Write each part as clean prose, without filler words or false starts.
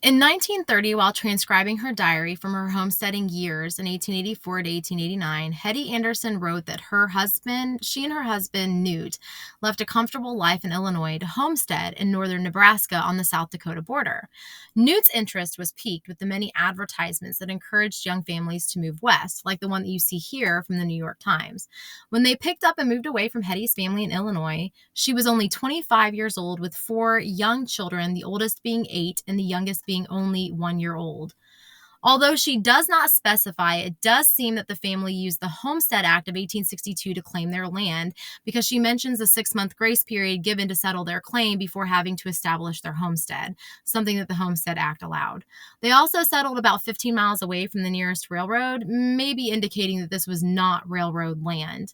In 1930, while transcribing her diary from her homesteading years in 1884 to 1889, Hettie Anderson wrote that she and her husband, Newt, left a comfortable life in Illinois to homestead in northern Nebraska on the South Dakota border. Newt's interest was piqued with the many advertisements that encouraged young families to move west, like the one that you see here from the New York Times. When they picked up and moved away from Hettie's family in Illinois, she was only 25 years old with 4 young children, the oldest being 8 and the youngest being only 1 year old. Although she does not specify, it does seem that the family used the Homestead Act of 1862 to claim their land, because she mentions a 6-month grace period given to settle their claim before having to establish their homestead, something that the Homestead Act allowed. They also settled about 15 miles away from the nearest railroad, maybe indicating that this was not railroad land.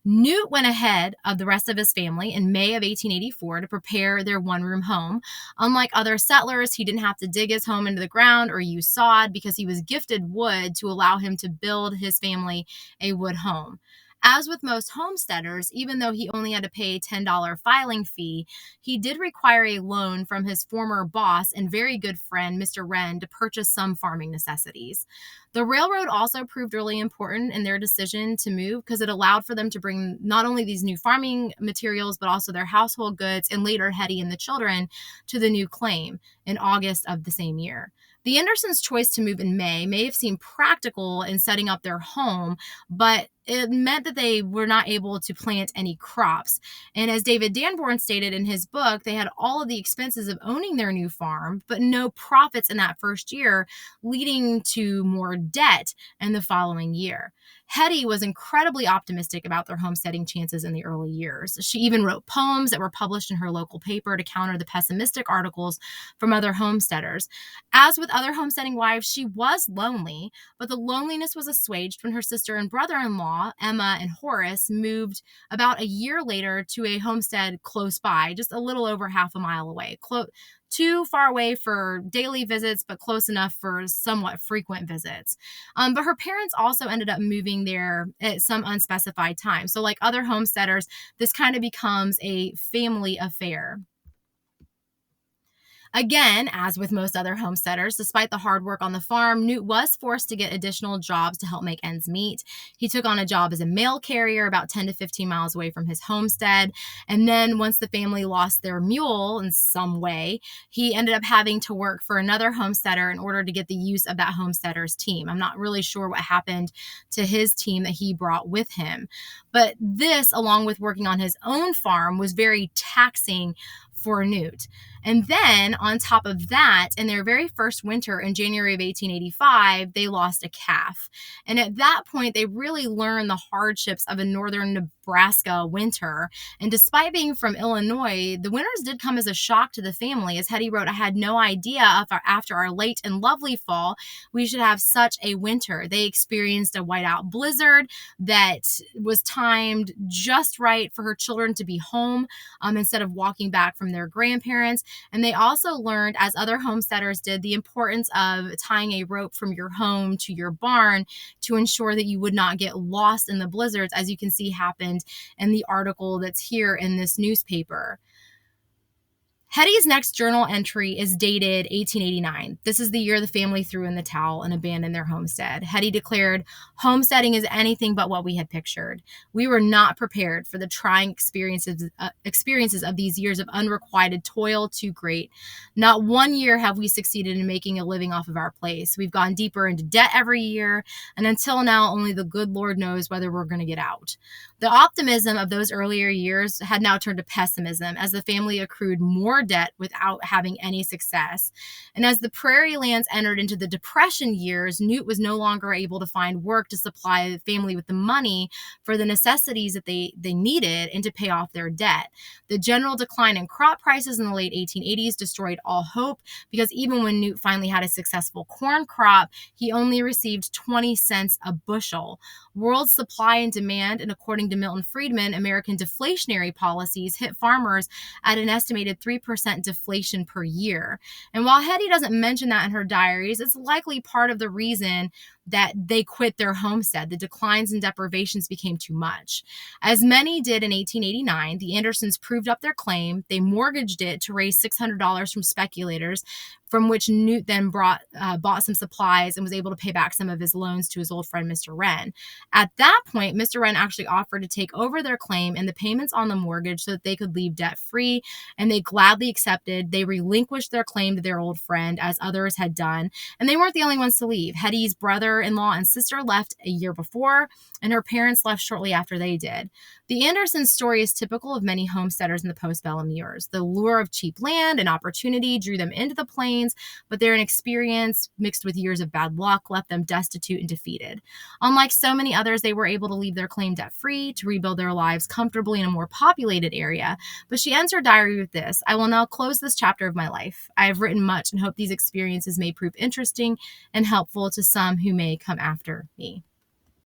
Newt went ahead of the rest of his family in May of 1884 to prepare their one-room home. Unlike other settlers, he didn't have to dig his home into the ground or use sod because he was gifted wood to allow him to build his family a wood home. As with most homesteaders, even though he only had to pay a $10 filing fee, he did require a loan from his former boss and very good friend, Mr. Wren, to purchase some farming necessities. The railroad also proved really important in their decision to move because it allowed for them to bring not only these new farming materials, but also their household goods and later Hettie and the children to the new claim in August of the same year. The Andersons' choice to move in may have seemed practical in setting up their home, but it meant that they were not able to plant any crops. And as David Danborn stated in his book, they had all of the expenses of owning their new farm, but no profits in that first year, leading to more debt in the following year. Hettie was incredibly optimistic about their homesteading chances in the early years. She even wrote poems that were published in her local paper to counter the pessimistic articles from other homesteaders. As with other homesteading wives, she was lonely, but the loneliness was assuaged when her sister and brother-in-law, Emma and Horace, moved about a year later to a homestead close by, just a little over half a mile away. Too far away for daily visits, but close enough for somewhat frequent visits. But her parents also ended up moving there at some unspecified time. So like other homesteaders, this kind of becomes a family affair. Again, as with most other homesteaders, despite the hard work on the farm, Newt was forced to get additional jobs to help make ends meet. He took on a job as a mail carrier about 10 to 15 miles away from his homestead. And then once the family lost their mule in some way, he ended up having to work for another homesteader in order to get the use of that homesteader's team. I'm not really sure what happened to his team that he brought with him. But this, along with working on his own farm, was very taxing for Newt. And then on top of that, in their very first winter in January of 1885, they lost a calf. And at that point, they really learned the hardships of a northern Nebraska winter. And despite being from Illinois, the winters did come as a shock to the family. As Hettie wrote, "I had no idea after our late and lovely fall, we should have such a winter." They experienced a whiteout blizzard that was timed just right for her children to be home instead of walking back from their grandparents. And they also learned, as other homesteaders did, the importance of tying a rope from your home to your barn to ensure that you would not get lost in the blizzards, as you can see happened in the article that's here in this newspaper. Hettie's next journal entry is dated 1889. This is the year the family threw in the towel and abandoned their homestead. Hettie declared, "Homesteading is anything but what we had pictured. We were not prepared for the trying experiences of these years of unrequited toil too great. Not 1 year have we succeeded in making a living off of our place. We've gone deeper into debt every year, and until now, only the good Lord knows whether we're going to get out." The optimism of those earlier years had now turned to pessimism as the family accrued more debt without having any success. And as the prairie lands entered into the Depression years, Newt was no longer able to find work to supply the family with the money for the necessities that they needed and to pay off their debt. The general decline in crop prices in the late 1880s destroyed all hope, because even when Newt finally had a successful corn crop, he only received 20 cents a bushel. World supply and demand, and according to Milton Friedman, American deflationary policies hit farmers at an estimated 3% deflation per year. And while Hettie doesn't mention that in her diaries, it's likely part of the reason that they quit their homestead. The declines and deprivations became too much. As many did in 1889, the Andersons proved up their claim. They mortgaged it to raise $600 from speculators from which Newt then bought some supplies and was able to pay back some of his loans to his old friend, Mr. Wren. At that point, Mr. Wren actually offered to take over their claim and the payments on the mortgage so that they could leave debt-free, and they gladly accepted. They relinquished their claim to their old friend, as others had done, and they weren't the only ones to leave. Hettie's brother-in-law and sister left a year before, and her parents left shortly after they did. The Andersons' story is typical of many homesteaders in the postbellum years. The lure of cheap land and opportunity drew them into the plains, but their inexperience, mixed with years of bad luck, left them destitute and defeated. Unlike so many others, they were able to leave their claim debt-free, to rebuild their lives comfortably in a more populated area. But she ends her diary with this: "I will now close this chapter of my life. I have written much and hope these experiences may prove interesting and helpful to some who may come after me."